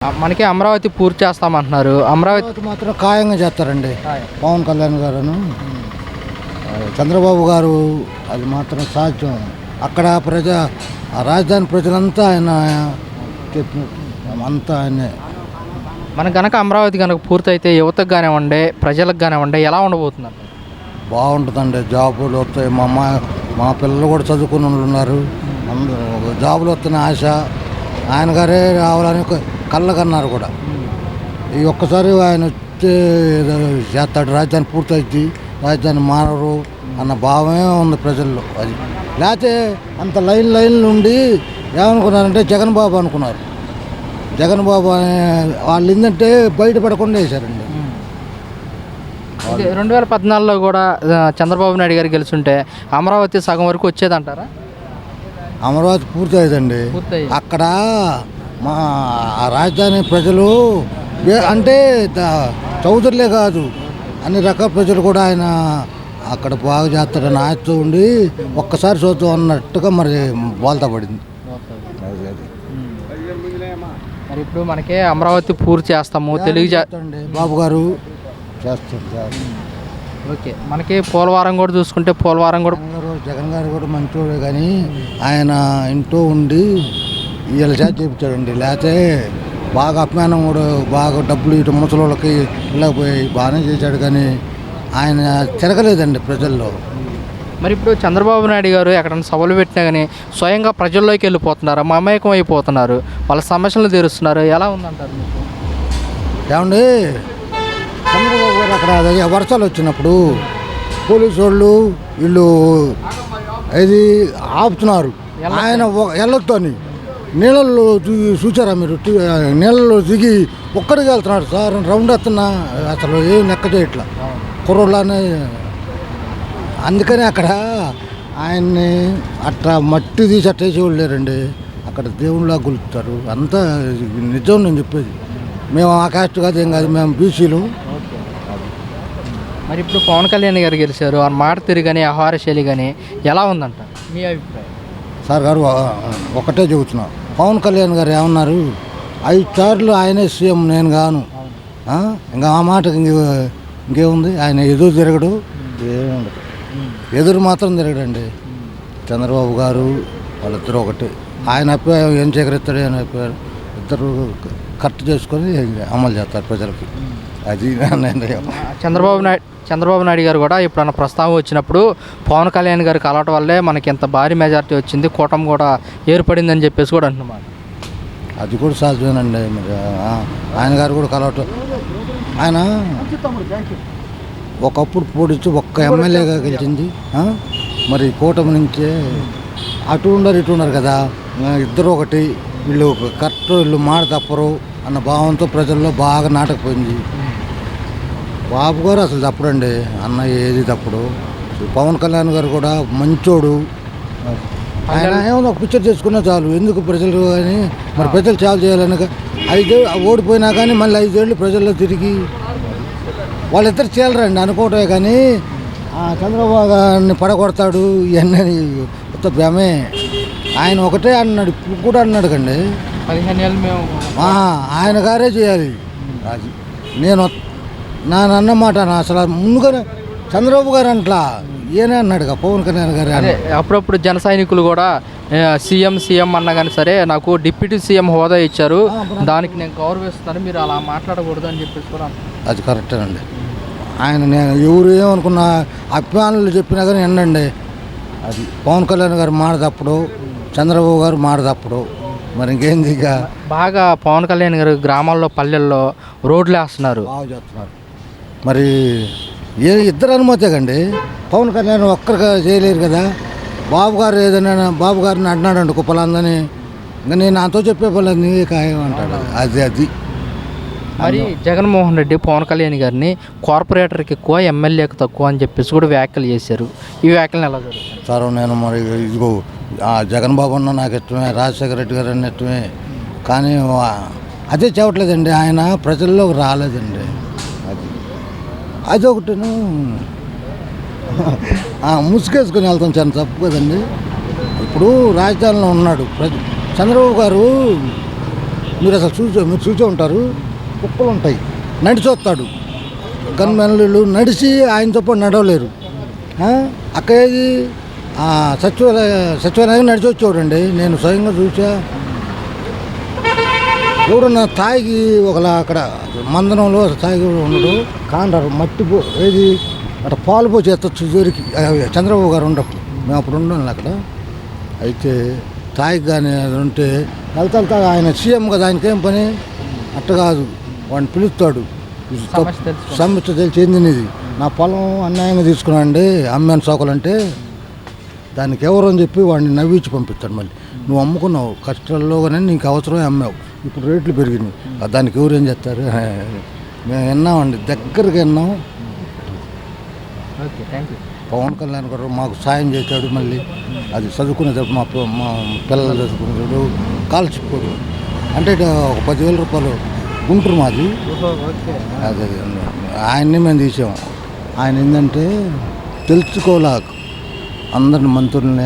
మనకి అమరావతి పూర్తి చేస్తామంటున్నారు. అమరావతి మాత్రం ఖాయంగా చేస్తారండి పవన్ కళ్యాణ్ గారును చంద్రబాబు గారు. అది మాత్రం సాధ్యం. అక్కడ రాజధాని ప్రజలంతా ఆయన చెప్పినట్టు అంతా ఆయనే. మనకు కనుక అమరావతి కనుక పూర్తయితే యువతకు కానివ్వండి, ప్రజలకు కానివ్వండి ఎలా ఉండబోతున్నారు? బాగుంటుందండి. జాబులు వస్తాయి. మా పిల్లలు కూడా చదువుకుని ఉన్నారు. అందరూ జాబులు వస్తున్న ఆశ. ఆయన గారే రావాలని కళ్ళకన్నారు కూడా. ఈ ఒక్కసారి ఆయన వచ్చే చేస్తాడు, రాజధాని పూర్తయింది, రాజధాని మారరు అన్న భావమే ఉంది ప్రజల్లో. అది లేకపోతే అంత లైన్లు ఉండి ఏమనుకున్నారంటే జగన్ బాబు అనుకున్నారు. జగన్ బాబు అనే వాళ్ళు ఏంటంటే బయటపడకుండా వేశారండి. 2014లో కూడా చంద్రబాబు నాయుడు గారు గెలుచుంటే అమరావతి సగం వరకు వచ్చేదంటారా? అమరావతి పూర్తయిందండి. అక్కడ మా రాజధాని ప్రజలు అంటే చౌదరులే కాదు, అన్ని రకాల ప్రజలు కూడా ఆయన అక్కడ బాగా చేస్తాడని ఆశతో ఉండి ఒక్కసారి చూద్దాం అన్నట్టుగా మరి బోల్తా పడింది. మరి ఇప్పుడు మనకి అమరావతి పూర్తి చేస్తాము తెలుగు బాబు గారు చేస్తారు. ఓకే, మనకి పోలవరం కూడా చూసుకుంటే పోలవరం కూడా జగన్ గారు కూడా మంచోడే, కానీ ఆయన ఇంట్లో ఉండి వీళ్ళ చేత చెప్తాడండి. లేకపోతే బాగా అభిమానం కూడా బాగా డబ్బులు ఇటు ముసలోళ్ళకి ఇలా పోయి బాగానే చేశాడు, కానీ ఆయన తిరగలేదండి ప్రజల్లో. మరి ఇప్పుడు చంద్రబాబు నాయుడు గారు ఎక్కడైనా సభలు పెట్టినా కానీ స్వయంగా ప్రజల్లోకి వెళ్ళిపోతున్నారు, మమేకం అయిపోతున్నారు, వాళ్ళ సమస్యలు తీరుస్తున్నారు. ఎలా ఉందంటారు మీకు? ఏమండి, చంద్రబాబు గారు అక్కడ వర్షాలు వచ్చినప్పుడు పోలీసు వాళ్ళు వీళ్ళు ఇది ఆపుతున్నారు. ఆయన వెళ్ళొద్దని నీళ్ళల్లో చూసారా మీరు? నీళ్ళలో దిగి ఒక్కడికి వెళ్తున్నాడు సార్, రౌండ్ వస్తున్నా అసలు ఏం లెక్క చేయట్లా కుర్రోళ్ళనే. అందుకని అక్కడ ఆయన్ని అట్లా మట్టి తీసి అట్ట వేసేవాళ్ళు లేరండి. అక్కడ దేవుళ్ళ గులుపుతారు. అంతా నిజం నేను చెప్పేది. మేము ఆ కాస్ట్ కాదు, ఏం కాదు, మేము బీసీలు. మరి ఇప్పుడు పవన్ కళ్యాణ్ గారు గెలిచారు, ఆ మాట తిరిగి కానీ ఆహార శైలి కానీ ఎలా ఉందంట మీ అభిప్రాయం? సార్ గారు ఒకటే చెబుతున్నా, పవన్ కళ్యాణ్ గారు ఏమన్నారు, 5 సార్లు ఆయనే సీఎం నేను గాను. ఇంకా ఆ మాటకి ఇంకేముంది? ఆయన ఎదురు తిరగడు, ఏముండదు. ఎదురు మాత్రం తిరగడండి. చంద్రబాబు గారు వాళ్ళిద్దరూ ఒకటి. ఆయన అభిప్రాయం ఏం చేకరిస్తాడు, ఆయన అభిప్రాయం ఇద్దరు కరెక్ట్ చేసుకొని అమలు చేస్తారు ప్రజలకి. అది నిర్ణయం. చంద్రబాబు నాయుడు గారు కూడా ఎప్పుడన్నా ప్రస్తావన వచ్చినప్పుడు పవన్ కళ్యాణ్ గారికి కలవటం వల్లే మనకి ఇంత భారీ మెజారిటీ వచ్చింది, కూటమి కూడా ఏర్పడిందని చెప్పేసి కూడా అంటున్నారు. అది కూడా సాధ్యమేనండి. మరి ఆయన గారు కూడా కలవటం, ఆయన ఒకప్పుడు పోటీచి ఒక్క ఎమ్మెల్యేగా గెలిచింది. మరి కూటమి నుంచే అటు ఉండరు ఇటు ఉన్నారు కదా, ఇద్దరు ఒకటి, వీళ్ళు కరెక్ట్, వీళ్ళు మాట తప్పరు అన్న భావంతో ప్రజల్లో బాగా నాటకపోయింది. బాబు గారు అసలు తప్పుడండి, అన్న ఏది తప్పుడు. పవన్ కళ్యాణ్ గారు కూడా మంచోడు. ఆయన ఏమో ఒక పిక్చర్ చేసుకున్నా చాలు, ఎందుకు ప్రజలు కానీ మరి ప్రజలు చాలా చేయాలని 5 ఏళ్ళు ఓడిపోయినా కానీ మళ్ళీ 5 ఏళ్ళు ప్రజల్లో తిరిగి వాళ్ళిద్దరు చేయలేరండి అనుకోవటమే. కానీ చంద్రబాబు గారిని పడగొడతాడు ఇవన్నీ కొత్త భ్రమే. ఆయన ఒకటే అన్నాడు, ఇప్పుడు కూడా అన్నాడు కండి, 15 ఏళ్ళు మేము ఆయన గారే చేయాలి. అది నేను అన్నమాట. అసలు ముందుగానే చంద్రబాబు గారు అంట్లా ఈయనే అన్నాడు పవన్ కళ్యాణ్ గారు. అప్పుడప్పుడు జన సైనికులు కూడా సీఎం అన్నా కానీ సరే నాకు డిప్యూటీ సీఎం హోదా ఇచ్చారు, దానికి నేను గౌరవిస్తాను, మీరు అలా మాట్లాడకూడదు అని చెప్పేసి కూడా. అది కరెక్టేనండి. ఆయన నేను ఎవరు ఏమనుకున్నా అభిమానులు చెప్పినా కానీ వినండి. అది పవన్ కళ్యాణ్ గారు మాట తప్పుడు, చంద్రబాబు గారు మాట తప్పుడు. మరి ఇంకేంది? ఇక బాగా పవన్ కళ్యాణ్ గారు గ్రామాల్లో పల్లెల్లో రోడ్లు వేస్తున్నారు, బాగా చేస్తున్నారు. మరి ఇద్దరు అనుమతే కండి, పవన్ కళ్యాణ్ ఒక్కరిగా చేయలేరు కదా. బాబు గారు ఏదైనా బాబు గారిని అన్నాడు కుప్పలందని, ఇంకా నేను నాతో చెప్పే పని నీకే ఖాయం అంటాడు. అది మరి జగన్మోహన్ రెడ్డి పవన్ కళ్యాణ్ గారిని కార్పొరేటర్కి ఎక్కువ, ఎమ్మెల్యేకి తక్కువ అని చెప్పేసి కూడా వ్యాఖ్యలు చేశారు. ఈ వ్యాఖ్యలు ఎలా జరుగుతుంది సార్? నేను మరి ఇదిగో జగన్ బాబు అన్న నాకు ఇష్టమే, రాజశేఖర రెడ్డి గారు అన్న ఇష్టమే, కానీ అదే చెప్పట్లేదండి. ఆయన ప్రజల్లోకి రాలేదండి. అదొకటిను ముసుగేసుకొని వెళ్తాం చాలా తప్పు కదండి. ఇప్పుడు రాజధానిలో ఉన్నాడు చంద్రబాబు గారు. మీరు అసలు మీరు చూసే ఉంటారు, కుక్కలు ఉంటాయి, నడిచి వస్తాడు. గన్మెన్లు నడిచి ఆయనతో పాటు నడవలేరు. అక్కడేది సచివాలయం నడిచి వచ్చేవాడండి. నేను స్వయంగా చూసా. ఎవరన్నా తాగి ఒకలా అక్కడ మందనంలో తాగి ఉండడు, కాంటారు మట్టి ఏది అక్కడ పాలు పోసి ఎత్తచ్చు జోరికి. చంద్రబాబు గారు ఉన్నప్పుడు మేము అప్పుడు ఉండాలి అక్కడ. అయితే తాగి కానీ అది ఉంటే వెళ్తా ఆయన సీఎం కదా, ఆయనకేం పని అట్ట కాదు, వాడిని పిలుస్తాడు. సమస్య తెలిసి ఏంది, నా పొలం అన్యాయంగా తీసుకున్నాండి, అమ్మాను సోకలంటే దానికి ఎవరు అని చెప్పి వాడిని నవ్వించి పంపిస్తాడు. మళ్ళీ నువ్వు అమ్ముకున్నావు కష్టాల్లో కానీ నీకు అవసరమే అమ్మావు, ఇప్పుడు రేట్లు పెరిగినాయి, దానికి ఎవరు ఏం చేస్తారు. మేము విన్నామండి, దగ్గరగా విన్నాం. Okay, thank you. Pavan Kalyan garu మాకు సాయం చేశాడు. మళ్ళీ అది చదువుకునేటప్పుడు మా పిల్లలు చదువుకునేటప్పుడు కాల్చిపోడు అంటే ఒక 10,000 రూపాయలు గుంటూరు మాది. అదే ఆయన్ని మేము తీసాం. ఆయన ఏంటంటే తెలుసుకోలే అందరిని మంత్రులని